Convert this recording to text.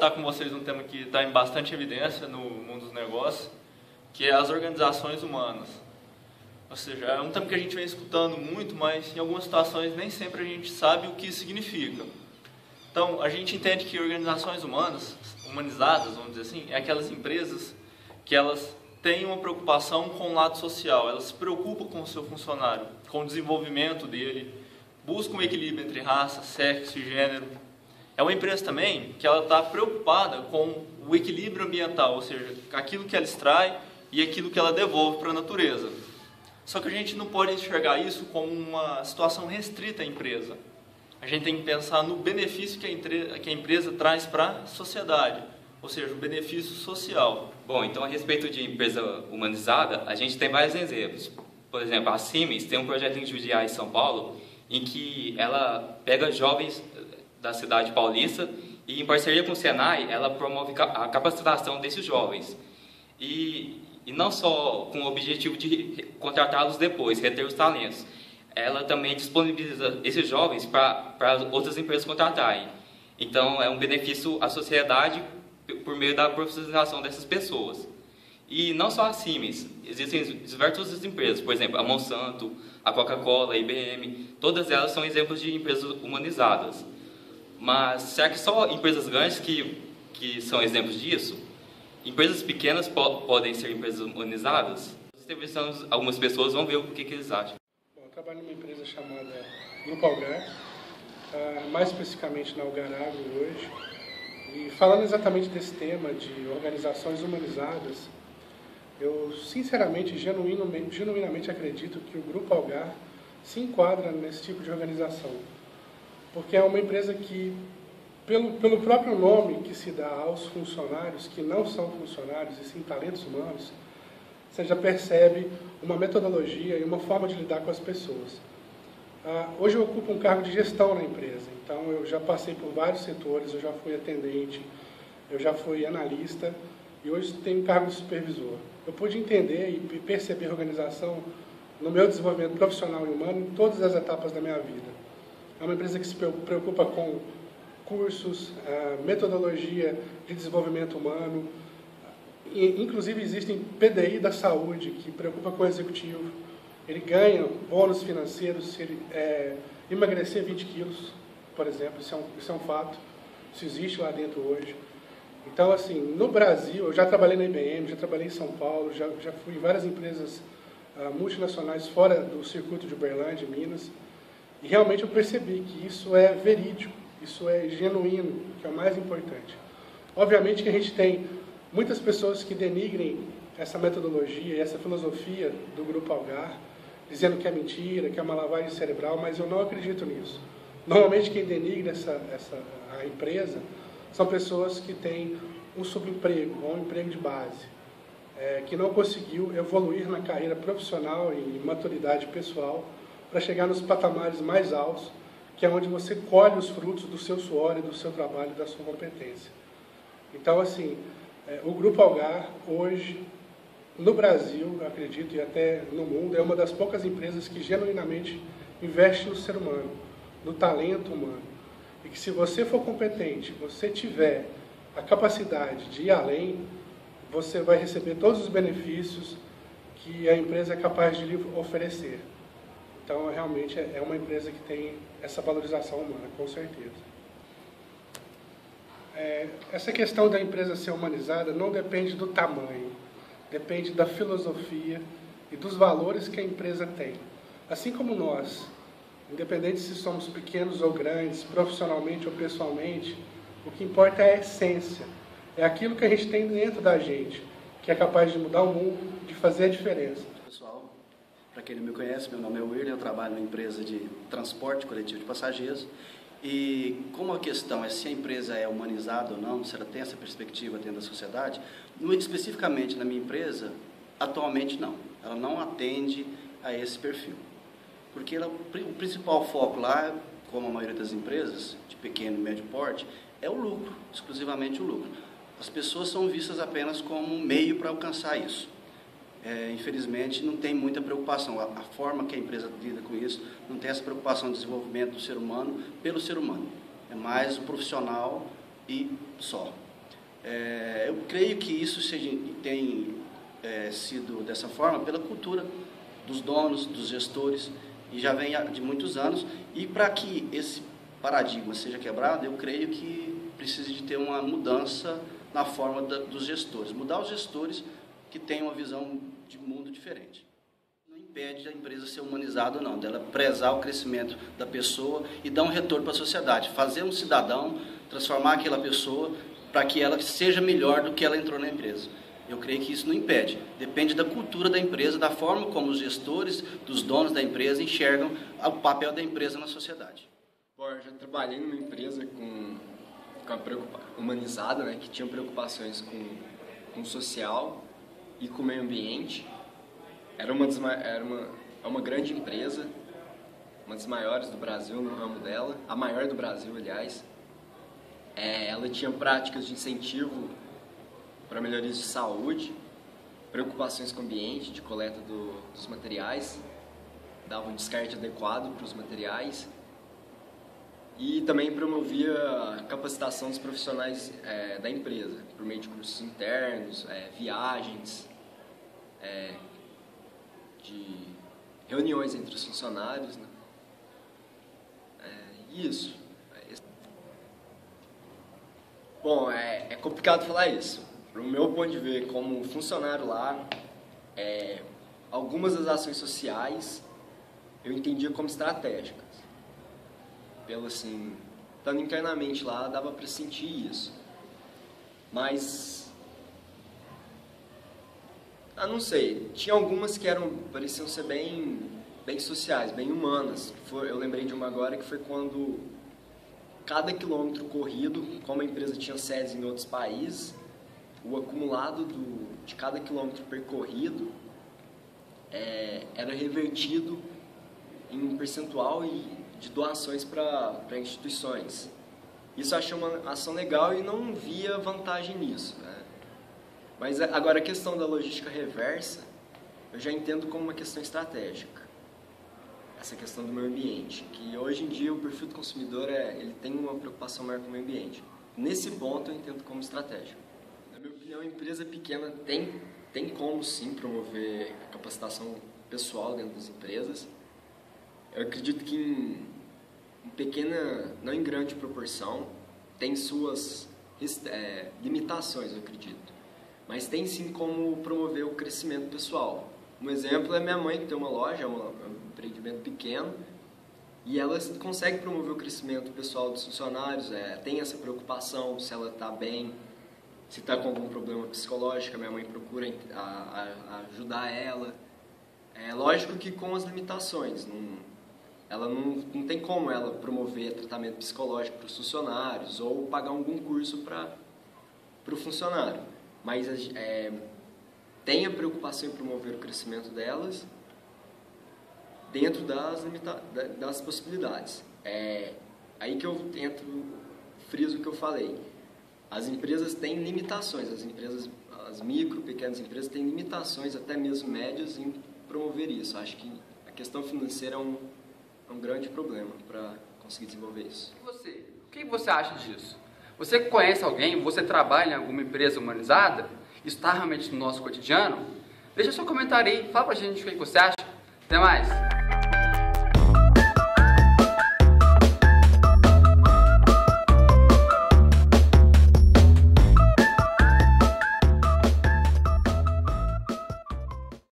tratar com vocês um tema que está em bastante evidência no mundo dos negócios, que é as organizações humanas. Ou seja, é um tema que a gente vem escutando muito, mas em algumas situações nem sempre a gente sabe o que isso significa. Então, a gente entende que organizações humanas, humanizadas, vamos dizer assim, é aquelas empresas que elas têm uma preocupação com o lado social, elas se preocupam com o seu funcionário, com o desenvolvimento dele, buscam um equilíbrio entre raça, sexo e gênero. É uma empresa também que ela está preocupada com o equilíbrio ambiental, ou seja, aquilo que ela extrai e aquilo que ela devolve para a natureza. Só que a gente não pode enxergar isso como uma situação restrita à empresa. A gente tem que pensar no benefício que a empresa traz para a sociedade, ou seja, o benefício social. Bom, então a respeito de empresa humanizada, a gente tem vários exemplos. Por exemplo, a Siemens tem um projeto em Jundiaí, São Paulo, em que ela pega jovens da cidade paulista e, em parceria com o Senai, ela promove a capacitação desses jovens. E não só com o objetivo de contratá-los depois, reter os talentos. Ela também disponibiliza esses jovens para outras empresas contratarem. Então, é um benefício à sociedade por meio da profissionalização dessas pessoas. E não só a Siemens, existem diversas outras empresas, por exemplo, a Monsanto, a Coca-Cola, a IBM, todas elas são exemplos de empresas humanizadas. Mas será que só empresas grandes que são exemplos disso? Empresas pequenas podem ser empresas humanizadas? Entrevistando algumas pessoas, vão ver o que eles acham. Bom, eu trabalho numa empresa chamada Grupo Algar, mais especificamente na Algar Agro hoje. E falando exatamente desse tema de organizações humanizadas, eu sinceramente, genuinamente acredito que o Grupo Algar se enquadra nesse tipo de organização. Porque é uma empresa que, pelo próprio nome que se dá aos funcionários, que não são funcionários e sim talentos humanos, você já percebe uma metodologia e uma forma de lidar com as pessoas. Hoje eu ocupo um cargo de gestão na empresa, então eu já passei por vários setores, eu já fui atendente, eu já fui analista e hoje tenho cargo de supervisor. Eu pude entender e perceber a organização no meu desenvolvimento profissional e humano em todas as etapas da minha vida. É uma empresa que se preocupa com cursos, metodologia de desenvolvimento humano, e, inclusive existem PDI da saúde que preocupa com o executivo. Ele ganha bônus financeiros se ele emagrecer 20 quilos, por exemplo, isso é um fato, isso existe lá dentro hoje. Então, assim, no Brasil, eu já trabalhei na IBM, já trabalhei em São Paulo, já fui em várias empresas multinacionais fora do circuito de Uberlândia, Minas, e realmente eu percebi que isso é verídico, isso é genuíno, que é o mais importante. Obviamente que a gente tem muitas pessoas que denigrem essa metodologia e essa filosofia do Grupo Algar, dizendo que é mentira, que é uma lavagem cerebral, mas eu não acredito nisso. Normalmente quem denigra a empresa são pessoas que têm um subemprego ou um emprego de base, que não conseguiu evoluir na carreira profissional e maturidade pessoal para chegar nos patamares mais altos, que é onde você colhe os frutos do seu suor e do seu trabalho e da sua competência. Então, assim, o Grupo Algar, hoje, no Brasil, eu acredito, e até no mundo, é uma das poucas empresas que genuinamente investe no ser humano, no talento humano. E que se você for competente, você tiver a capacidade de ir além, você vai receber todos os benefícios que a empresa é capaz de lhe oferecer. Então, realmente, é uma empresa que tem essa valorização humana, com certeza. Essa questão da empresa ser humanizada não depende do tamanho, depende da filosofia e dos valores que a empresa tem. Assim como nós, independente se somos pequenos ou grandes, profissionalmente ou pessoalmente, o que importa é a essência, é aquilo que a gente tem dentro da gente, que é capaz de mudar o mundo, de fazer a diferença. Pessoal, para quem não me conhece, meu nome é William, eu trabalho numa empresa de transporte coletivo de passageiros. E como a questão é se a empresa é humanizada ou não, se ela tem essa perspectiva dentro da sociedade, especificamente na minha empresa, atualmente não. Ela não atende a esse perfil. Porque o principal foco lá, como a maioria das empresas, de pequeno e médio porte, é o lucro, exclusivamente o lucro. As pessoas são vistas apenas como um meio para alcançar isso. Infelizmente, não tem muita preocupação. A forma que a empresa lida com isso, não tem essa preocupação de desenvolvimento do ser humano pelo ser humano. É mais o profissional e só. Eu creio que isso tem sido dessa forma pela cultura dos donos, dos gestores, e já vem de muitos anos. E para que esse paradigma seja quebrado, eu creio que precisa de ter uma mudança na forma dos gestores, mudar os gestores que têm uma visão de mundo diferente. Não impede a empresa ser humanizada ou não, dela prezar o crescimento da pessoa e dar um retorno para a sociedade, fazer um cidadão, transformar aquela pessoa para que ela seja melhor do que ela entrou na empresa. Eu creio que isso não impede, depende da cultura da empresa, da forma como os gestores, dos donos da empresa enxergam o papel da empresa na sociedade. Bom, eu já trabalhei numa empresa humanizada, né, que tinha preocupações com o social e com o meio ambiente. É uma grande empresa, uma das maiores do Brasil no ramo dela, a maior do Brasil, aliás. Ela tinha práticas de incentivo para melhorias de saúde, preocupações com o ambiente, de coleta dos materiais, dava um descarte adequado para os materiais e também promovia a capacitação dos profissionais da empresa, por meio de cursos internos, viagens, de reuniões entre os funcionários, né? Isso. Bom, é complicado falar isso. Pro meu ponto de ver, como funcionário lá, algumas das ações sociais eu entendia como estratégicas. Pelo assim, estando internamente lá, dava para sentir isso. Mas, não sei, tinha algumas que pareciam ser bem sociais, bem humanas. Eu lembrei de uma agora que foi quando cada quilômetro corrido, como a empresa tinha sedes em outros países, o acumulado de cada quilômetro percorrido era revertido em um percentual de doações para instituições. Isso eu achei uma ação legal e não via vantagem nisso, né? Mas agora a questão da logística reversa, eu já entendo como uma questão estratégica. Essa questão do meio ambiente, que hoje em dia o perfil do consumidor ele tem uma preocupação maior com o meio ambiente. Nesse ponto eu entendo como estratégia. Na minha opinião, a empresa pequena tem como sim promover a capacitação pessoal dentro das empresas. Eu acredito que em pequena, não em grande proporção, tem suas limitações, eu acredito. Mas tem sim como promover o crescimento pessoal. Um exemplo é minha mãe, que tem uma loja, um empreendimento pequeno, e ela consegue promover o crescimento pessoal dos funcionários, tem essa preocupação se ela está bem, se está com algum problema psicológico, a minha mãe procura ajudar ela. É lógico que com as limitações, ela não tem como ela promover tratamento psicológico para os funcionários ou pagar algum curso para o funcionário, mas tem a preocupação em promover o crescimento delas dentro das possibilidades. Aí que eu friso o que eu falei. As empresas têm limitações, as micro, pequenas empresas têm limitações, até mesmo médias, em promover isso. Acho que a questão financeira é um grande problema para conseguir desenvolver isso. E você? O que você acha disso? Você conhece alguém, você trabalha em alguma empresa humanizada? Isso está realmente no nosso cotidiano? Deixa seu comentário aí, fala pra gente o que você acha. Até mais!